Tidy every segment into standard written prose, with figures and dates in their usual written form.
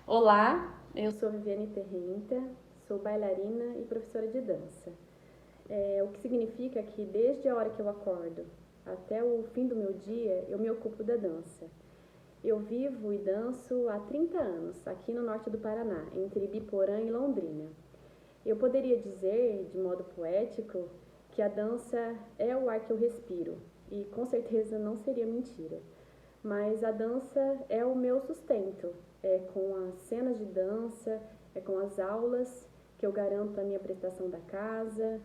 Olá, eu sou Viviane Terrenta, sou bailarina e professora de dança. O que significa que desde a hora que eu acordo até o fim do meu dia, eu me ocupo da dança. Eu vivo e danço há 30 anos, aqui no norte do Paraná, entre Ibiporã e Londrina. Eu poderia dizer, de modo poético, que a dança é o ar que eu respiro, e com certeza não seria mentira. Mas a dança é o meu sustento, é com as cenas de dança, é com as aulas que eu garanto a minha prestação da casa,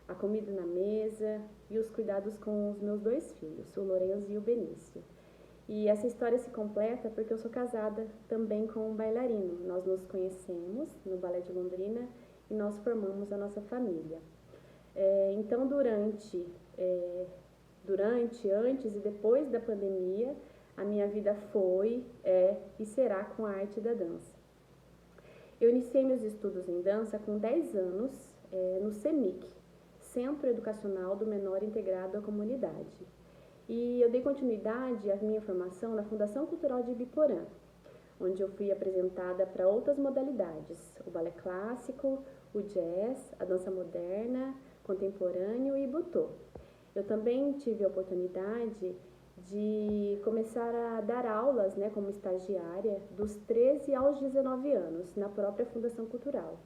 a comida na mesa e os cuidados com os meus dois filhos, o Lourenço e o Benício. E essa história se completa porque eu sou casada também com um bailarino. Nós nos conhecemos no Balé de Londrina e nós formamos a nossa família. Então, antes e depois da pandemia, a minha vida foi, e será com a arte da dança. Eu iniciei meus estudos em dança com 10 anos no CEMIC, Centro Educacional do Menor Integrado à Comunidade. E eu dei continuidade à minha formação na Fundação Cultural de Ibiporã, onde eu fui apresentada para outras modalidades, o balé clássico, o jazz, a dança moderna, contemporâneo e butô. Eu também tive a oportunidade de começar a dar aulas, como estagiária, dos 13 aos 19 anos, na própria Fundação Cultural.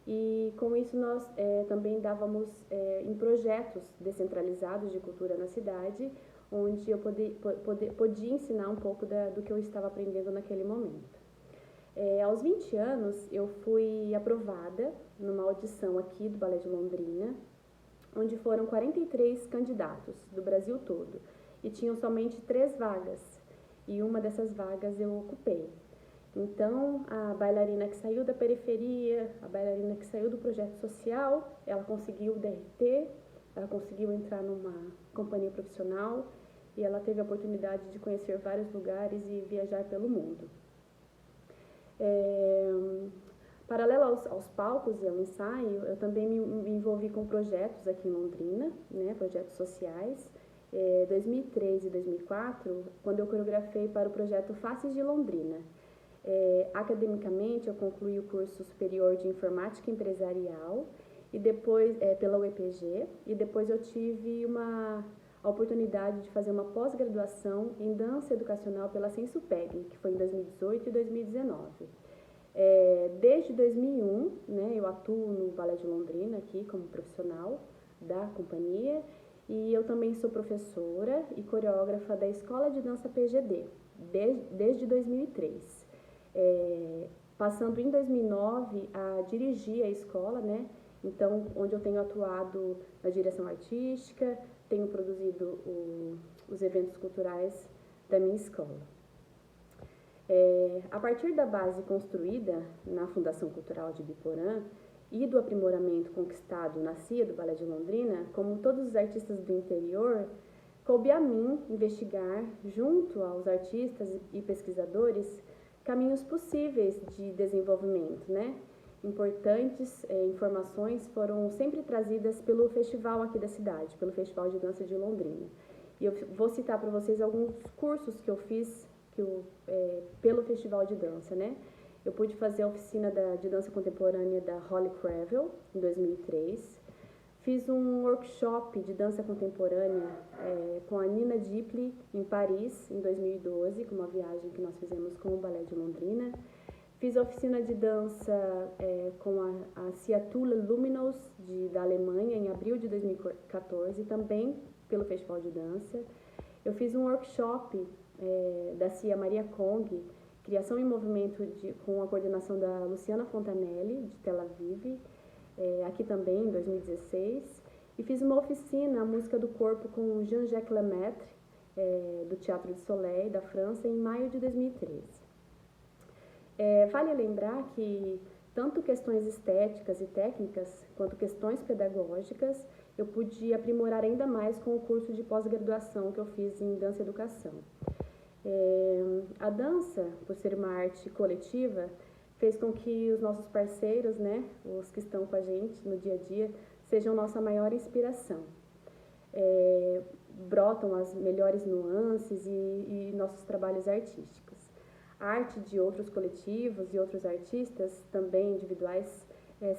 E com isso nós também dávamos em projetos descentralizados de cultura na cidade, onde eu podia ensinar um pouco do que eu estava aprendendo naquele momento. Aos 20 anos, eu fui aprovada numa audição aqui do Balé de Londrina, onde foram 43 candidatos do Brasil todo, e tinham somente 3 vagas, e uma dessas vagas eu ocupei. Então, a bailarina que saiu da periferia, a bailarina que saiu do projeto social, ela conseguiu o DRT, ela conseguiu entrar numa companhia profissional, e ela teve a oportunidade de conhecer vários lugares e viajar pelo mundo. Paralelo aos palcos e ao ensaio, eu também me envolvi com projetos aqui em Londrina, projetos sociais. 2003 e 2004, quando eu coreografei para o projeto Faces de Londrina. Academicamente, eu concluí o curso superior de informática empresarial e depois pela UEPG, e depois eu tive a oportunidade de fazer uma pós-graduação em dança educacional pela Sensupeg, que foi em 2018 e 2019. Desde 2001, eu atuo no Balé de Londrina aqui como profissional da companhia, e eu também sou professora e coreógrafa da Escola de Dança PGD, desde 2003. Passando em 2009 a dirigir a escola, então, onde eu tenho atuado na direção artística, tenho produzido os eventos culturais da minha escola. A partir da base construída na Fundação Cultural de Ibiporã e do aprimoramento conquistado na CIA do Balé de Londrina, como todos os artistas do interior, coube a mim investigar, junto aos artistas e pesquisadores, caminhos possíveis de desenvolvimento, Importantes informações foram sempre trazidas pelo festival aqui da cidade, pelo Festival de Dança de Londrina. E eu vou citar para vocês alguns cursos que eu fiz pelo Festival de Dança, Eu pude fazer a oficina de dança contemporânea da Holly Cravel, em 2003. Fiz um workshop de dança contemporânea com a Nina Dipley, em Paris, em 2012, com uma viagem que nós fizemos com o Balé de Londrina. Fiz a oficina de dança com a Ciatula Luminos, da Alemanha, em abril de 2014, também pelo Festival de Dança. Eu fiz um workshop da CIA Maria Kong, Criação em Movimento, com a coordenação da Luciana Fontanelli, de Tel Aviv, aqui também em 2016. E fiz uma oficina, a Música do Corpo, com Jean-Jacques Lemaitre, do Teatro du Soleil, da França, em maio de 2013. Vale lembrar que tanto questões estéticas e técnicas, quanto questões pedagógicas, eu pude aprimorar ainda mais com o curso de pós-graduação que eu fiz em dança e educação. A dança, por ser uma arte coletiva, fez com que os nossos parceiros, os que estão com a gente no dia a dia, sejam nossa maior inspiração. Brotam as melhores nuances e nossos trabalhos artísticos. A arte de outros coletivos e outros artistas, também individuais,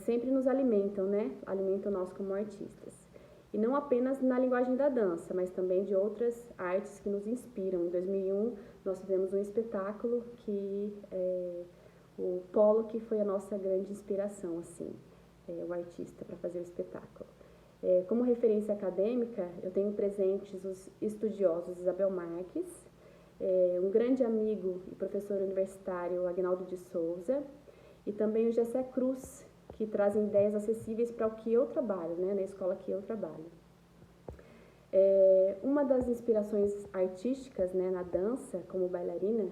sempre nos alimentam, né? Alimentam nós como artistas. E não apenas na linguagem da dança, mas também de outras artes que nos inspiram. Em 2001, nós fizemos um espetáculo que o Pollock foi a nossa grande inspiração, assim, o artista para fazer o espetáculo. Como referência acadêmica, eu tenho presentes os estudiosos Isabel Marques, um grande amigo e professor universitário, Agnaldo de Souza, e também o Gessé Cruz, que trazem ideias acessíveis para o que eu trabalho, né, na escola que eu trabalho. Uma das inspirações artísticas, né, na dança, como bailarina,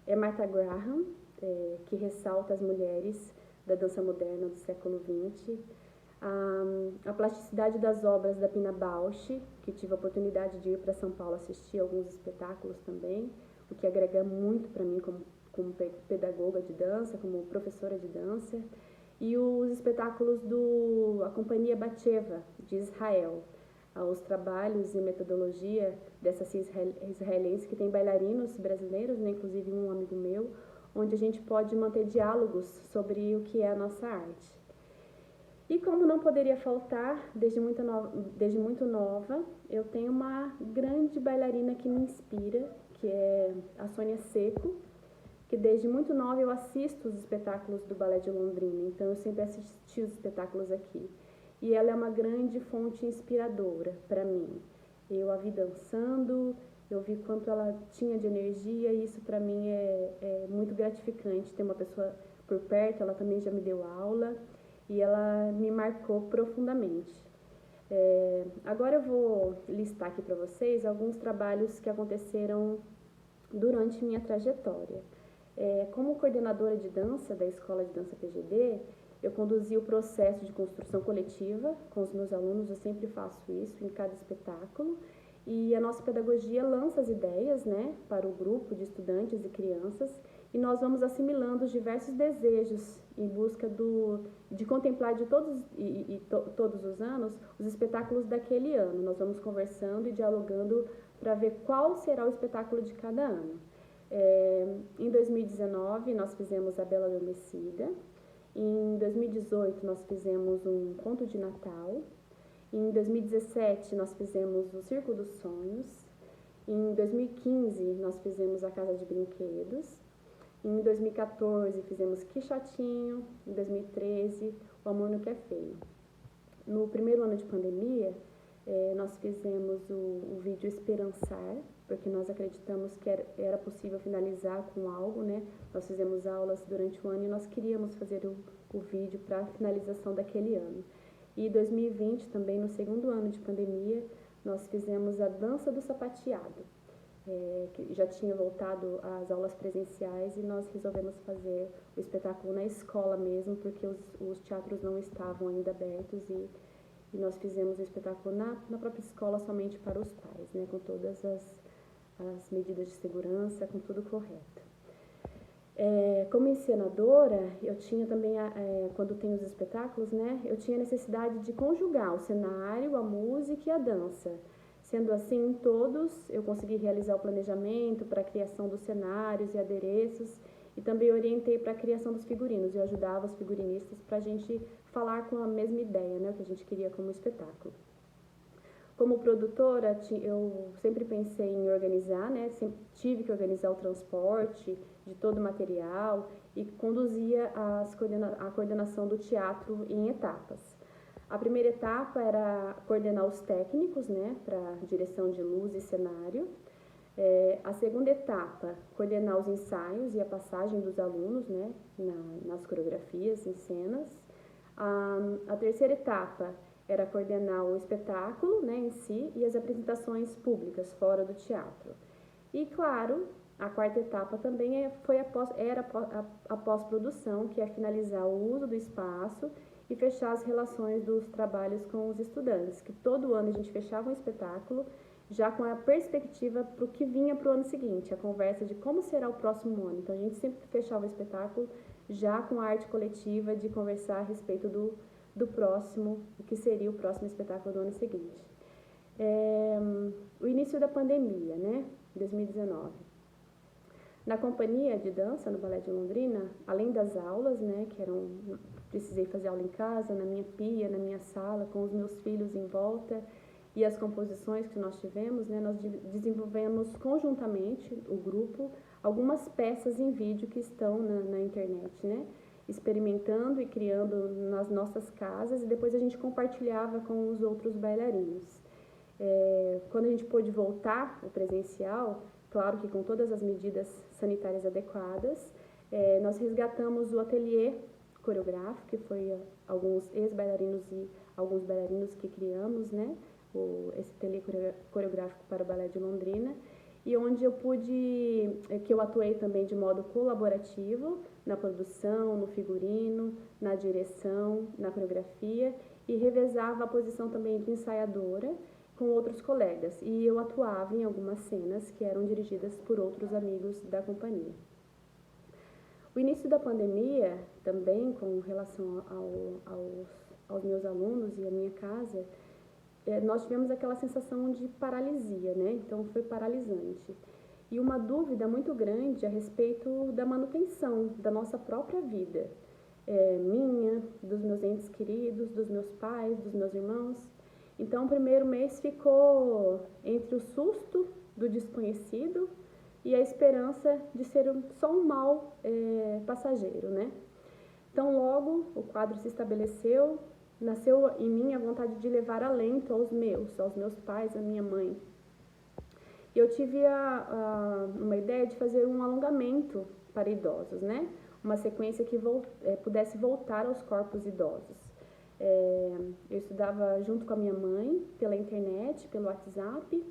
é Martha Graham, que ressalta as mulheres da dança moderna do século XX, a plasticidade das obras da Pina Bausch, que tive a oportunidade de ir para São Paulo assistir alguns espetáculos também, o que agrega muito para mim como pedagoga de dança, como professora de dança, e os espetáculos da Companhia Batsheva, de Israel, os trabalhos e metodologia dessa israelense que tem bailarinos brasileiros, né, inclusive um amigo meu, onde a gente pode manter diálogos sobre o que é a nossa arte. E como não poderia faltar, desde muito nova, eu tenho uma grande bailarina que me inspira, que é a Sônia Seco, que desde muito nova eu assisto os espetáculos do Balé de Londrina, então eu sempre assisti os espetáculos aqui. E ela é uma grande fonte inspiradora para mim. Eu a vi dançando, eu vi quanto ela tinha de energia, e isso para mim é muito gratificante, ter uma pessoa por perto. Ela também já me deu aula, e ela me marcou profundamente. Agora eu vou listar aqui para vocês alguns trabalhos que aconteceram durante minha trajetória. Como coordenadora de dança da Escola de Dança PGD, eu conduzi o processo de construção coletiva com os meus alunos. Eu sempre faço isso em cada espetáculo, e a nossa pedagogia lança as ideias, né, para o grupo de estudantes e crianças, e nós vamos assimilando os diversos desejos em busca de contemplar de todos os anos os espetáculos daquele ano. Nós vamos conversando e dialogando para ver qual será o espetáculo de cada ano. Em 2019, nós fizemos A Bela Adormecida. Em 2018, nós fizemos um Conto de Natal. Em 2017, nós fizemos o Circo dos Sonhos. Em 2015, nós fizemos A Casa de Brinquedos. Em 2014, fizemos Quixotinho. Em 2013, O Amor Não Quer Feio. No primeiro ano de pandemia, nós fizemos o vídeo Esperançar, porque nós acreditamos que era possível finalizar com algo, né? Nós fizemos aulas durante o ano e nós queríamos fazer o vídeo para a finalização daquele ano. E 2020, também no segundo ano de pandemia, nós fizemos a Dança do Sapateado, que já tinha voltado às aulas presenciais, e nós resolvemos fazer o espetáculo na escola mesmo, porque os teatros não estavam ainda abertos, e nós fizemos o espetáculo na própria escola somente para os pais, né, com todas as medidas de segurança, com tudo correto. Como encenadora, eu tinha também, quando tem os espetáculos, né, eu tinha necessidade de conjugar o cenário, a música e a dança. Sendo assim, em todos, eu consegui realizar o planejamento para a criação dos cenários e adereços, e também orientei para a criação dos figurinos. Eu ajudava os figurinistas para a gente falar com a mesma ideia, né, o que a gente queria como espetáculo. Como produtora, eu sempre pensei em organizar, né, sempre tive que organizar o transporte de todo o material, e conduzia a coordenação do teatro em etapas. A primeira etapa era coordenar os técnicos, né, para direção de luz e cenário. A segunda etapa, coordenar os ensaios e a passagem dos alunos, né, nas coreografias, em cenas. A terceira etapa era coordenar o espetáculo, né, em si, e as apresentações públicas fora do teatro. E, claro, a quarta etapa também era a pós-produção, que é finalizar o uso do espaço e fechar as relações dos trabalhos com os estudantes, que todo ano a gente fechava um espetáculo já com a perspectiva para o que vinha para o ano seguinte, a conversa de como será o próximo ano. Então a gente sempre fechava o espetáculo já com a arte coletiva de conversar a respeito do próximo, o que seria o próximo espetáculo do ano seguinte. O início da pandemia, né, 2019. Na companhia de dança, no Balé de Londrina, além das aulas, né, precisei fazer aula em casa, na minha pia, na minha sala, com os meus filhos em volta, e as composições que nós tivemos, né, nós desenvolvemos conjuntamente, o grupo, algumas peças em vídeo que estão na internet, né, experimentando e criando nas nossas casas, e depois a gente compartilhava com os outros bailarinos. Quando a gente pôde voltar ao presencial, claro que com todas as medidas sanitárias adequadas, nós resgatamos o ateliê coreográfico, que foi alguns ex-bailarinos e alguns bailarinos que criamos, né, esse ateliê coreográfico para o Balé de Londrina, e onde eu atuei também de modo colaborativo na produção, no figurino, na direção, na coreografia, e revezava a posição também de ensaiadora com outros colegas, e eu atuava em algumas cenas que eram dirigidas por outros amigos da companhia. O início da pandemia, também com relação aos meus alunos e à minha casa, nós tivemos aquela sensação de paralisia, né? Então foi paralisante. E uma dúvida muito grande a respeito da manutenção da nossa própria vida, minha, dos meus entes queridos, dos meus pais, dos meus irmãos. Então, o primeiro mês ficou entre o susto do desconhecido e a esperança de ser só um mal passageiro, né? Então, logo, o quadro se estabeleceu, nasceu em mim a vontade de levar alento aos meus pais, à minha mãe. E eu tive uma ideia de fazer um alongamento para idosos, né? Uma sequência que pudesse voltar aos corpos idosos. Eu estudava junto com a minha mãe, pela internet, pelo WhatsApp,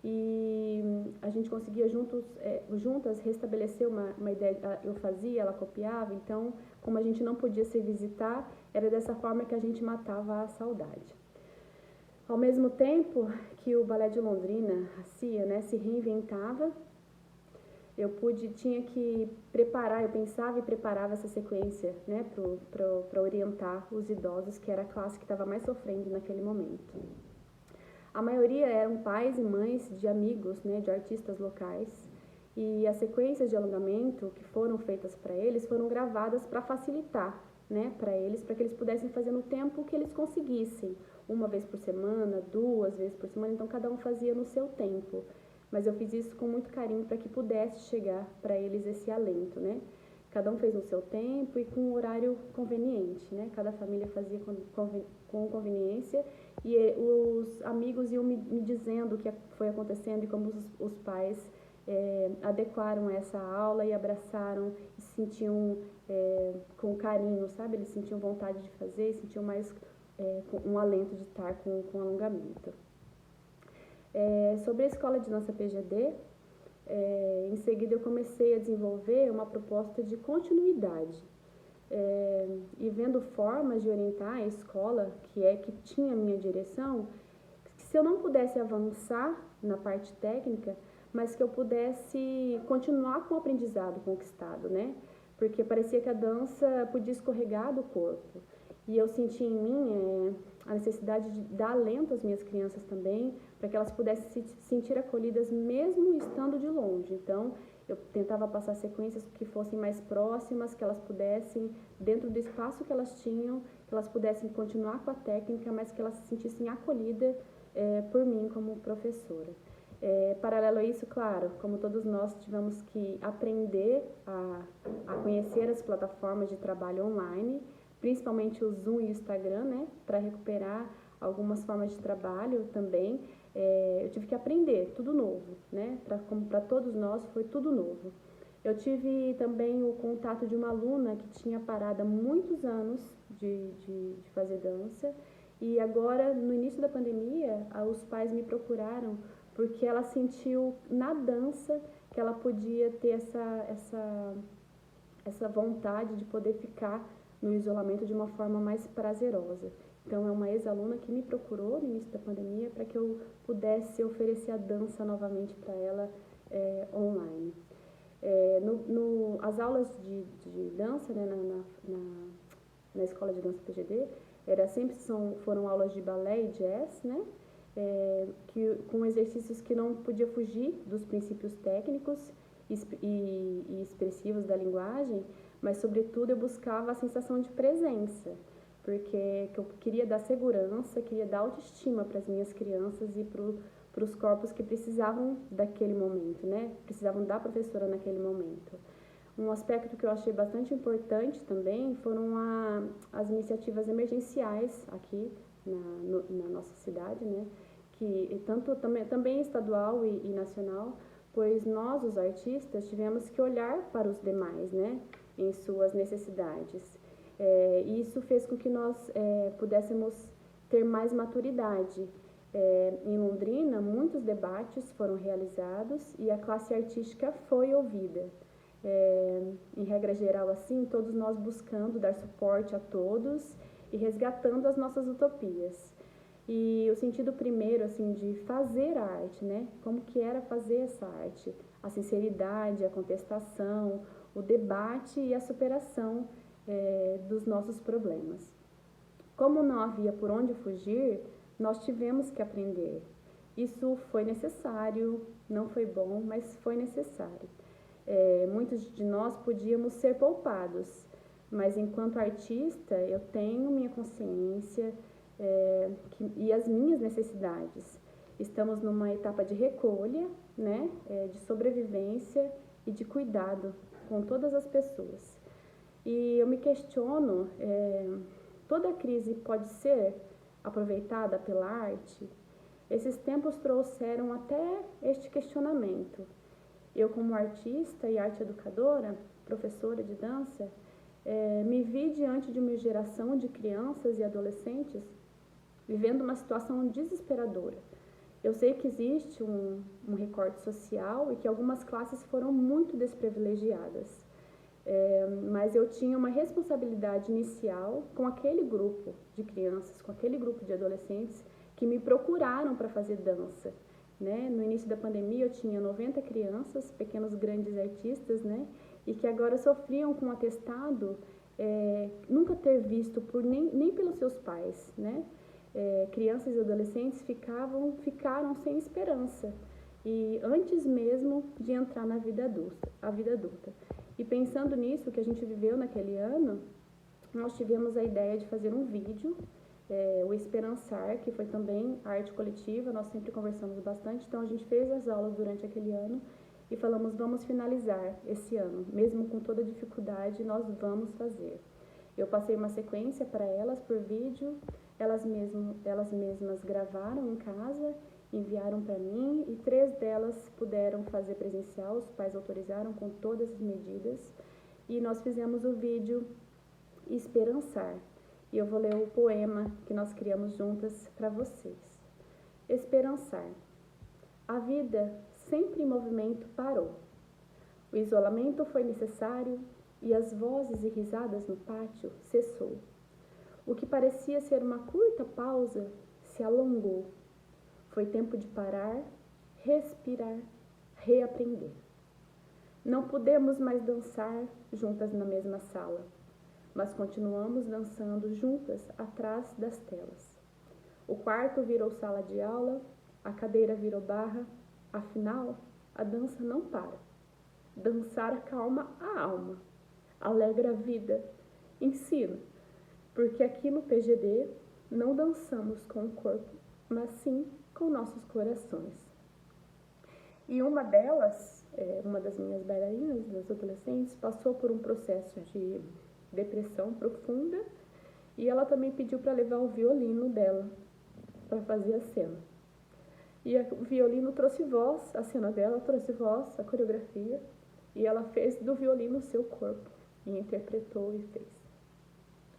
e a gente conseguia juntas restabelecer uma ideia, eu fazia, ela copiava, então, como a gente não podia se visitar, era dessa forma que a gente matava a saudade. Ao mesmo tempo que o Balé de Londrina, a CIA, né, se reinventava, eu tinha que preparar, eu pensava e preparava essa sequência, né, para orientar os idosos, que era a classe que estava mais sofrendo naquele momento. A maioria eram pais e mães de amigos, né, de artistas locais, e as sequências de alongamento que foram feitas para eles foram gravadas para facilitar, né, para que eles pudessem fazer no tempo que eles conseguissem, uma vez por semana, 2 vezes por semana, então cada um fazia no seu tempo. Mas eu fiz isso com muito carinho para que pudesse chegar para eles esse alento, né? Cada um fez no seu tempo e com um horário conveniente, né? Cada família fazia com conveniência, e os amigos iam me dizendo o que foi acontecendo e como os pais adequaram essa aula e abraçaram e se sentiam com carinho, sabe? Eles sentiam vontade de fazer e sentiam mais um alento de estar com alongamento. Sobre a escola de dança PGD, em seguida eu comecei a desenvolver uma proposta de continuidade, e vendo formas de orientar a escola, que tinha a minha direção, que se eu não pudesse avançar na parte técnica, mas que eu pudesse continuar com o aprendizado conquistado, né? Porque parecia que a dança podia escorregar do corpo. E eu senti em mim a necessidade de dar alento às minhas crianças também, para que elas pudessem se sentir acolhidas mesmo estando de longe. Então, eu tentava passar sequências que fossem mais próximas, que elas pudessem, dentro do espaço que elas tinham, que elas pudessem continuar com a técnica, mas que elas se sentissem acolhidas por mim como professora. Paralelo a isso, claro, como todos nós tivemos que aprender a conhecer as plataformas de trabalho online, principalmente o Zoom e o Instagram, né, para recuperar algumas formas de trabalho também. Eu tive que aprender tudo novo, né, como para todos nós foi tudo novo. Eu tive também o contato de uma aluna que tinha parado há muitos anos de fazer dança, e agora, no início da pandemia, os pais me procuraram porque ela sentiu na dança que ela podia ter essa vontade de poder ficar no isolamento de uma forma mais prazerosa. Então, é uma ex-aluna que me procurou no início da pandemia para que eu pudesse oferecer a dança novamente para ela online. As aulas de dança, né, na escola de dança PGD, foram aulas de balé e jazz, né, com exercícios que não podia fugir dos princípios técnicos e expressivos da linguagem, mas sobretudo eu buscava a sensação de presença, porque eu queria dar segurança, queria dar autoestima para as minhas crianças e para os corpos que precisavam daquele momento, né? Precisavam da professora naquele momento. Um aspecto que eu achei bastante importante também foram as iniciativas emergenciais aqui na nossa cidade, né? Que tanto também estadual e nacional, pois nós, os artistas, tivemos que olhar para os demais, né? Em suas necessidades. E isso fez com que nós pudéssemos ter mais maturidade. Em Londrina, muitos debates foram realizados e a classe artística foi ouvida. Em regra geral, assim, todos nós buscando dar suporte a todos e resgatando as nossas utopias. E o sentido primeiro, assim, de fazer a arte, né? Como que era fazer essa arte? A sinceridade, a contestação, o debate e a superação dos nossos problemas. Como não havia por onde fugir, nós tivemos que aprender. Isso foi necessário, não foi bom, mas foi necessário. Muitos de nós podíamos ser poupados, mas enquanto artista eu tenho minha consciência e as minhas necessidades. Estamos numa etapa de recolha, né, de sobrevivência e de cuidado com todas as pessoas. E eu me questiono, toda crise pode ser aproveitada pela arte? Esses tempos trouxeram até este questionamento. Eu, como artista e arte educadora, professora de dança, me vi diante de uma geração de crianças e adolescentes vivendo uma situação desesperadora. Eu sei que existe um recorte social e que algumas classes foram muito desprivilegiadas, mas eu tinha uma responsabilidade inicial com aquele grupo de crianças, com aquele grupo de adolescentes que me procuraram para fazer dança. Né? No início da pandemia eu tinha 90 crianças, pequenos grandes artistas, né? E que agora sofriam com um atestado nunca ter visto nem pelos seus pais, né? Crianças e adolescentes ficaram sem esperança e antes mesmo de entrar na vida adulta. E pensando nisso que a gente viveu naquele ano, nós tivemos a ideia de fazer um vídeo, o Esperançar, que foi também arte coletiva, nós sempre conversamos bastante, então a gente fez as aulas durante aquele ano e falamos, vamos finalizar esse ano, mesmo com toda a dificuldade, nós vamos fazer. Eu passei uma sequência para elas por vídeo, elas mesmas gravaram em casa, enviaram para mim e 3 delas puderam fazer presencial, os pais autorizaram com todas as medidas e nós fizemos o vídeo Esperançar. E eu vou ler o poema que nós criamos juntas para vocês. Esperançar. A vida sempre em movimento parou. O isolamento foi necessário e as vozes e risadas no pátio cessou. O que parecia ser uma curta pausa se alongou. Foi tempo de parar, respirar, reaprender. Não podemos mais dançar juntas na mesma sala, mas continuamos dançando juntas atrás das telas. O quarto virou sala de aula, a cadeira virou barra, afinal, a dança não para. Dançar acalma a alma, alegra a vida, ensina, porque aqui no PGD não dançamos com o corpo, mas sim com nossos corações. E uma delas, uma das minhas bailarinas, das adolescentes, passou por um processo de depressão profunda e ela também pediu para levar o violino dela para fazer a cena. E o violino trouxe voz, a cena dela trouxe voz, a coreografia, e ela fez do violino o seu corpo e interpretou e fez.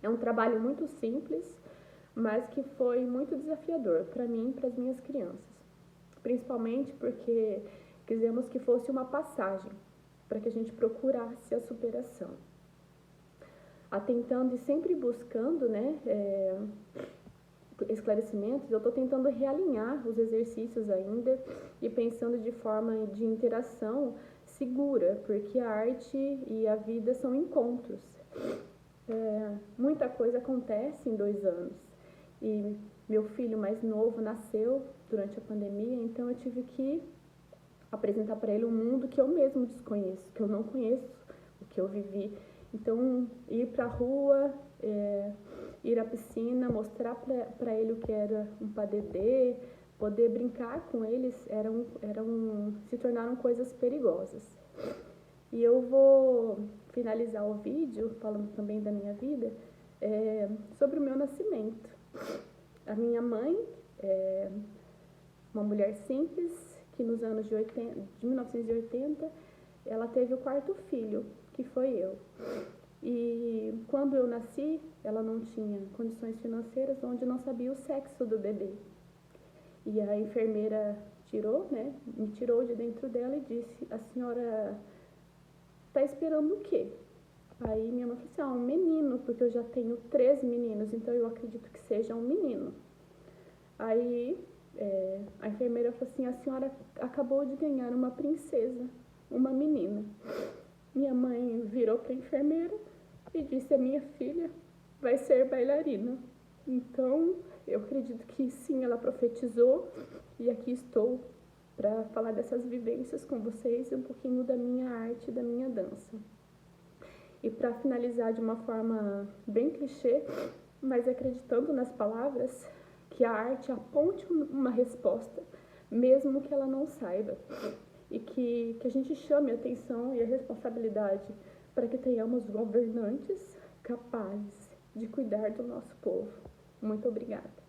É um trabalho muito simples, mas que foi muito desafiador para mim e para as minhas crianças, principalmente porque quisemos que fosse uma passagem para que a gente procurasse a superação. Atentando e sempre buscando, né, esclarecimentos, eu estou tentando realinhar os exercícios ainda e pensando de forma de interação segura, porque a arte e a vida são encontros. Muita coisa acontece em 2 anos e meu filho mais novo nasceu durante a pandemia, então eu tive que apresentar para ele um mundo que eu mesmo desconheço, que eu não conheço, o que eu vivi. Então, ir para a rua, ir à piscina, mostrar para ele o que era um padedê, poder brincar com eles, se tornaram coisas perigosas. E eu vou finalizar o vídeo falando também da minha vida, sobre o meu nascimento. A minha mãe é uma mulher simples, que nos anos de 1980, ela teve o 4º filho, que foi eu. E quando eu nasci, ela não tinha condições financeiras, onde não sabia o sexo do bebê. E a enfermeira me tirou de dentro dela e disse: a senhora está esperando o quê? Aí minha mãe falou assim: um menino, porque eu já tenho 3 meninos, então eu acredito que seja um menino. Aí a enfermeira falou assim: a senhora acabou de ganhar uma princesa, uma menina. Minha mãe virou para a enfermeira e disse: a minha filha vai ser bailarina. Então, eu acredito que sim, ela profetizou, e aqui estou para falar dessas vivências com vocês e um pouquinho da minha arte, da minha dança. E para finalizar de uma forma bem clichê, mas acreditando nas palavras, que a arte aponte uma resposta, mesmo que ela não saiba, e que a gente chame a atenção e a responsabilidade para que tenhamos governantes capazes de cuidar do nosso povo. Muito obrigada.